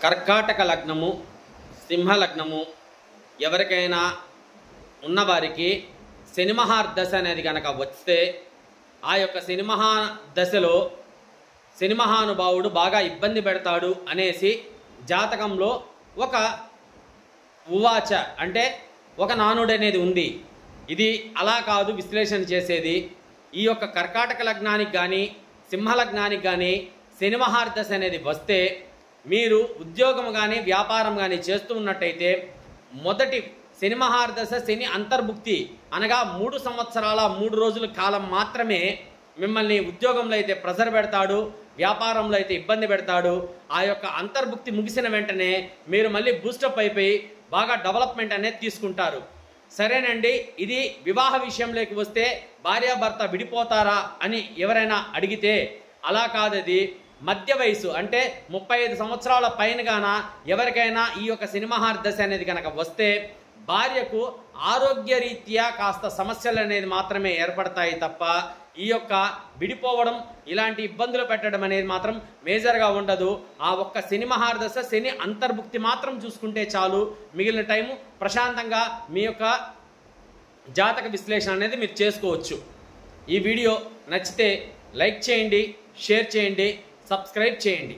కర్కాటక లగ్నము, సింహ లగ్నము ఎవరికైనా ఉన్నవారికి శని మహాదశ అనేది కనుక వస్తే ఆ యొక్క శని మహాదశలో శని మహానుభావుడు బాగా ఇబ్బంది పెడతాడు అనేసి జాతకంలో ఒక ఉవాచ అంటే ఒక నానుడు అనేది ఉంది. ఇది అలా కాదు విశ్లేషణ చేసేది. ఈ యొక్క కర్కాటక లగ్నానికి కానీ సింహ లగ్నానికి కానీ శని మహాదశ అనేది వస్తే మీరు ఉద్యోగం కానీ వ్యాపారం కానీ చేస్తూ ఉన్నట్టయితే మొదటి శని మహాదశ శని అంతర్భుక్తి అనగా 3 సంవత్సరాల 3 రోజుల కాలం మాత్రమే మిమ్మల్ని ఉద్యోగంలో అయితే ప్రెజర్ పెడతాడు, వ్యాపారంలో అయితే ఇబ్బంది పెడతాడు. ఆ యొక్క అంతర్భుక్తి ముగిసిన వెంటనే మీరు మళ్ళీ బూస్టప్ అయిపోయి బాగా డెవలప్మెంట్ అనేది తీసుకుంటారు. సరేనండి, ఇది వివాహ విషయంలోకి వస్తే భార్యాభర్త విడిపోతారా అని ఎవరైనా అడిగితే అలా కాదది. మధ్య వయసు అంటే 35 సంవత్సరాల పైనగాన ఎవరికైనా ఈ యొక్క శని మహాదశ అనేది కనుక వస్తే భార్యకు ఆరోగ్యరీత్యా కాస్త సమస్యలు అనేది మాత్రమే ఏర్పడతాయి తప్ప ఈ యొక్క విడిపోవడం ఇలాంటి ఇబ్బందులు పెట్టడం అనేది మాత్రం మేజర్గా ఉండదు. ఆ ఒక్క శని మహాదశ శని అంతర్భుక్తి మాత్రం చూసుకుంటే చాలు. మిగిలిన టైము ప్రశాంతంగా మీ యొక్క జాతక విశ్లేషణ అనేది మీరు చేసుకోవచ్చు. ఈ వీడియో నచ్చితే లైక్ చేయండి, షేర్ చేయండి, సబ్స్క్రైబ్ చేయండి.